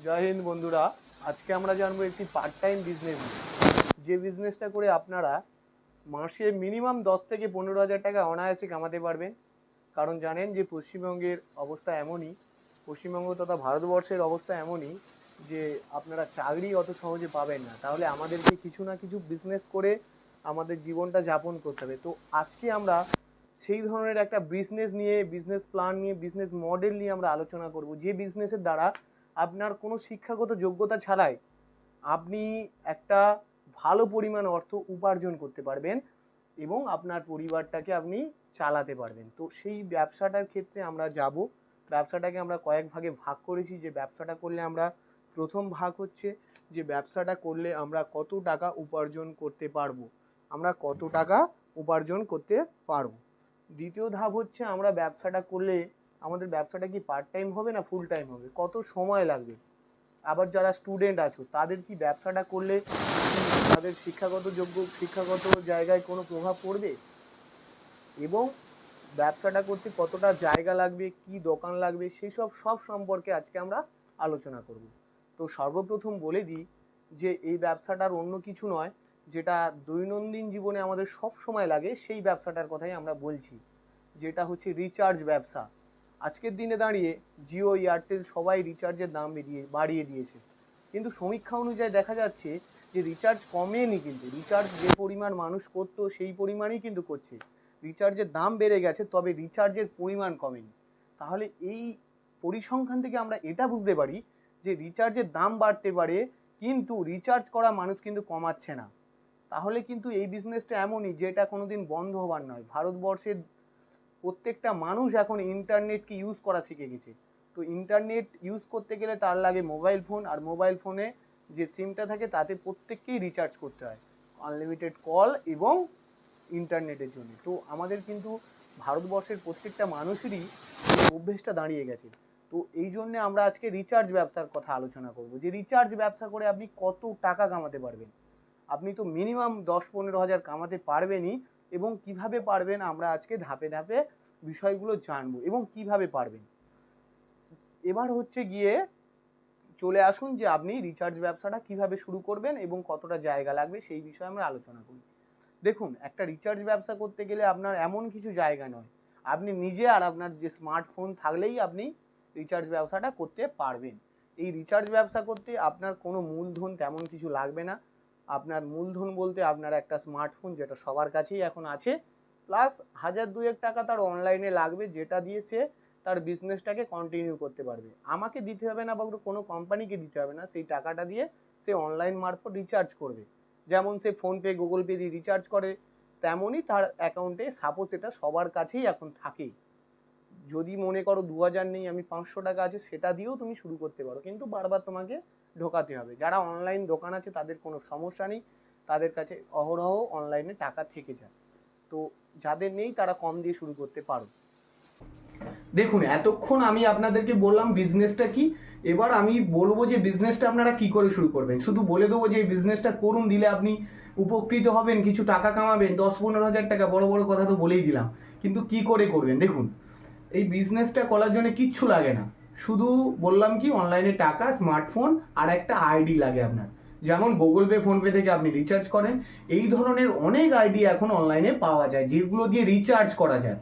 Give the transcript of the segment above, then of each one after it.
জয় হিন্দ বন্ধুরা। আজকে আমরা জানবো একটি পার্ট টাইম বিজনেস, যে বিজনেসটা করে আপনারা মাসে মিনিমাম 10 থেকে 15 হাজার টাকা অনায়াসে কামাতে পারবেন। কারণ জানেন যে পশ্চিমবঙ্গের অবস্থা এমনই, পশ্চিমবঙ্গ তথা ভারতবর্ষের অবস্থা এমনই যে আপনারা চাকরি অত সহজে পাবেন না। তাহলে আমাদেরকে কিছু না কিছু বিজনেস করে আমাদের জীবনটা যাপন করতে হবে। তো আজকে আমরা সেই ধরনের একটা বিজনেস নিয়ে, বিজনেস প্ল্যান নিয়ে, বিজনেস মডেল নিয়ে আমরা আলোচনা করব, যে বিজনেসের দ্বারা আপনার কোনো শিক্ষাগত যোগ্যতা ছাড়াই আপনি একটা ভালো পরিমাণ অর্থ উপার্জন করতে পারবেন এবং আপনার পরিবারটাকে আপনি চালাতে পারবেন। তো সেই ব্যবসাটার ক্ষেত্রে আমরা যাব। ব্যবসাটাকে আমরা কয়েক ভাগে ভাগ করেছি। যে ব্যবসাটা করলে আমরা, প্রথম ভাগ হচ্ছে যে ব্যবসাটা করলে আমরা কত টাকা উপার্জন করতে পারবো, আমরা কত টাকা উপার্জন করতে পারবো। দ্বিতীয় ধাপ হচ্ছে আমরা ব্যবসাটা করলে আমাদের ব্যবসাটা কি পার্ট টাইম হবে না ফুল টাইম হবে, কত সময় লাগবে। আবার যারা স্টুডেন্ট আছো তাদের কি ব্যবসাটা করলে তাদের শিক্ষাগত জায়গায় কোনো প্রভাব পড়বে, এবং ব্যবসাটা করতে কতটা জায়গা লাগবে, কি দোকান লাগবে, সেই সব সম্পর্কে আজকে আমরা আলোচনা করব। তো সর্বপ্রথম বলে দিই যে এই ব্যবসাটার অন্য কিছু নয়, যেটা দৈনন্দিন জীবনে আমাদের সব সময় লাগে, সেই ব্যবসাটার কথাই আমরা বলছি, যেটা হচ্ছে রিচার্জ ব্যবসা। আজকের দিনে দাঁড়িয়ে জিও, এয়ারটেল সবাই রিচার্জের দাম বাড়িয়ে দিয়েছে, কিন্তু সমীক্ষা অনুযায়ী দেখা যাচ্ছে যে রিচার্জ কমেনি, কিন্তু রিচার্জ যে পরিমাণ মানুষ করতো সেই পরিমাণই কিন্তু করছে। রিচার্জের দাম বেড়ে গেছে, তবে রিচার্জের পরিমাণ কমেনি। তাহলে এই পরিসংখ্যান থেকে আমরা এটা বুঝতে পারি যে রিচার্জের দাম বাড়তে পারে, কিন্তু রিচার্জ করা মানুষ কিন্তু কমাচ্ছে না। তাহলে কিন্তু এই বিজনেসটা এমনই যেটা কোনোদিন বন্ধ হবার নয়। ভারতবর্ষের প্রত্যেকটা মানুষ এখন ইন্টারনেটকে ইউজ করা শিখে গেছে। তো ইন্টারনেট ইউজ করতে গেলে তার লাগে মোবাইল ফোন, আর মোবাইল ফোনে যে সিমটা থাকে তাতে প্রত্যেককেই রিচার্জ করতে হয় আনলিমিটেড কল এবং ইন্টারনেটের জন্য। তো আমাদের কিন্তু ভারতবর্ষের প্রত্যেকটা মানুষেরই এই অভ্যেসটা দাঁড়িয়ে গেছে। তো এই জন্যে আমরা আজকে রিচার্জ ব্যবসার কথা আলোচনা করব, যে রিচার্জ ব্যবসা করে আপনি কত টাকা কামাতে পারবেন। আপনি তো মিনিমাম 10-15 হাজার কামাতে পারবেনই, এবং কিভাবে পারবেন আমরা আজকে ধাপে ধাপে বিষয়গুলো জানবো এবং কিভাবে পারবেন। এবার হচ্ছে গিয়ে চলে আসুন যে আপনি রিচার্জ ব্যবসাটা কিভাবে শুরু করবেন এবং কতটা জায়গা লাগবে সেই বিষয়ে আমরা আলোচনা করি। দেখুন, একটা রিচার্জ ব্যবসা করতে গেলে আপনার এমন কিছু জায়গা নয়, আপনি নিজে আর আপনার যে স্মার্টফোন থাকলেই আপনি রিচার্জ ব্যবসাটা করতে পারবেন। এই রিচার্জ ব্যবসা করতে আপনার কোনো মূলধন তেমন কিছু লাগবে না। আপনার মূলধন বলতে আপনার একটা স্মার্টফোন, যেটা সবার কাছেই এখন আছে, প্লাস 1000-2000 টাকা তার অনলাইনে লাগবে, যেটা দিয়ে সে তার বিজনেসটাকে কন্টিনিউ করতে পারবে। আমাকে দিতে হবে না বা কোনো কোম্পানিকে দিতে হবে না, সেই টাকাটা দিয়ে সে অনলাইন মারফত রিচার্জ করবে। যেমন সে ফোনপে, গুগল পে দিয়ে রিচার্জ করে, তেমনই তার অ্যাকাউন্টে সাপোজ এটা সবার কাছেই এখন থাকে। যদি মনে করো 2000 নেই, আমি 500 টাকা আছে, সেটা দিয়েও তুমি শুরু করতে পারো, কিন্তু বারবার তোমাকে ঢোকাতে হবে। যারা অনলাইন দোকান আছে তাদের কোনো সমস্যা নেই, তাদের কাছে অহরহ অনলাইনে টাকা থেকে যায়। তো যাদের নেই তারা কম দিয়ে শুরু করতে পারো। দেখুন, এতক্ষণ আমি আপনাদেরকে বললাম বিজনেসটা কি, এবার আমি বলবো যে বিজনেসটা আপনারা কি করে শুরু করবেন। শুধু বলে দেবো যে এই বিজনেসটা করুন, দিলে আপনি উপকৃত হবেন, কিছু টাকা কামাবেন, 10-15 হাজার টাকা, বড় বড় কথা তো বলেই দিলাম, কিন্তু কি করে করবেন। দেখুন, এই বিজনেসটা করার জন্য কিচ্ছু লাগে না, শুধু বললাম কি অনলাইনে টাকা, স্মার্টফোন আর একটা আইডি লাগে আপনার। যেমন গুগল পে, ফোনপে থেকে আপনি রিচার্জ করেন, এই ধরনের অনেক আইডি এখন অনলাইনে পাওয়া যায় যেগুলো দিয়ে রিচার্জ করা যায়।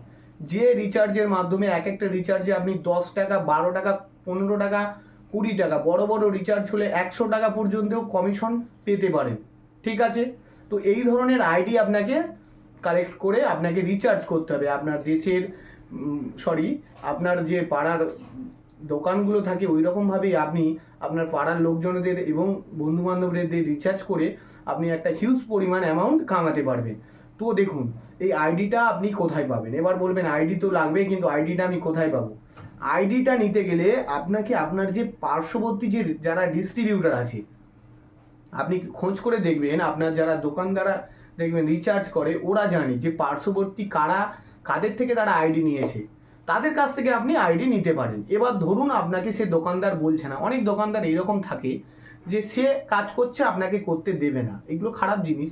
যে রিচার্জের মাধ্যমে এক একটা রিচার্জে আপনি 10 টাকা, 12 টাকা, 15 টাকা, 20 টাকা, বড় বড় রিচার্জ হলে 100 টাকা পর্যন্তও কমিশন পেতে পারেন। ঠিক আছে, তো এই ধরনের আইডি আপনাকে কালেক্ট করে আপনাকে রিচার্জ করতে হবে। আপনার দেশের আপনার যে পাড়ার দোকানগুলো থাকে ওই রকমভাবেই আপনি আপনার পাড়ার লোকজনদের এবং বন্ধু বান্ধবদের রিচার্জ করে আপনি একটা হিউজ পরিমাণ অ্যামাউন্ট কামাতে পারবেন। তো দেখুন, এই আইডিটা আপনি কোথায় পাবেন। এবার বলবেন আইডি তো লাগবে, কিন্তু আইডিটা আমি কোথায় পাবো। আইডিটা নিতে গেলে আপনাকে আপনার যে পার্শ্ববর্তী যে যারা ডিস্ট্রিবিউটার আছে, আপনি খোঁজ করে দেখবেন, আপনার যারা দোকানদারা দেখবেন রিচার্জ করে, ওরা জানে যে পার্শ্ববর্তী কাদের থেকে তারা আইডি নিয়েছে, তাদের কাছ থেকে আপনি আইডি নিতে পারেন। এবার ধরুন আপনাকে সে দোকানদার বলছে না, অনেক দোকানদার এইরকম থাকে যে সে কাজ করছে আপনাকে করতে দেবে না, এগুলো খারাপ জিনিস।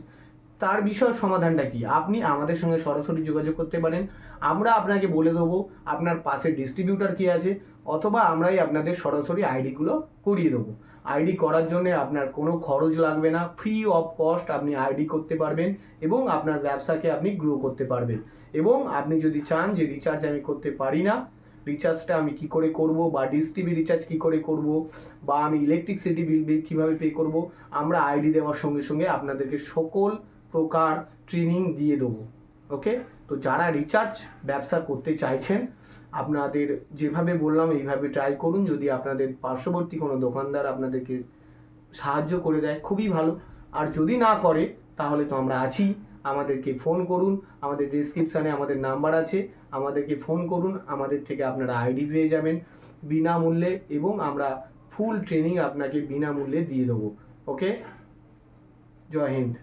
তার বিষয় সমাধানটা কি, আপনি আমাদের সঙ্গে সরাসরি যোগাযোগ করতে পারেন। আমরা আপনাকে বলে দেবো আপনার পাশে ডিস্ট্রিবিউটার কি আছে, অথবা আমরাই আপনাদের সরাসরি আইডিগুলো করিয়ে দেবো। আইডি করার জন্য আপনার কোনো খরচ লাগবে না, ফ্রি অফ কস্ট আপনি আইডি করতে পারবেন এবং আপনার ব্যবসাকে আপনি গ্রো করতে পারবেন। এবং আপনি যদি চান যে রিচার্জ আমি করতে পারি না, রিচার্জটা আমি কি করে করব, বা ডিশ টিভি রিচার্জ কি করে করব, বা আমি ইলেকট্রিসিটি বিল কীভাবে পে করব, আমরা আইডি দেওয়ার সঙ্গে সঙ্গে আপনাদেরকে সকল প্রকার ট্রেনিং দিয়ে দেবো। ওকে, তো যারা রিচার্জ ব্যবসা করতে চাইছেন, আপনাদের যেভাবে বললাম এইভাবে ট্রাই করুন। যদি আপনাদের পার্শ্ববর্তী কোনো দোকানদার আপনাদেরকে সাহায্য করে দেয় খুবই ভালো, আর যদি না করে তাহলে তো আমরা আছি, আমাদেরকে ফোন করুন, আমাদের ডেসক্রিপশানে আমাদের নাম্বার আছে, আমাদেরকে ফোন করুন, আমাদের থেকে আপনারা আইডি পেয়ে যাবেন বিনামূল্যে, এবং আমরা ফুল ট্রেনিং আপনাকে বিনামূল্যে দিয়ে দেবো। ওকে, জয় হিন্দ।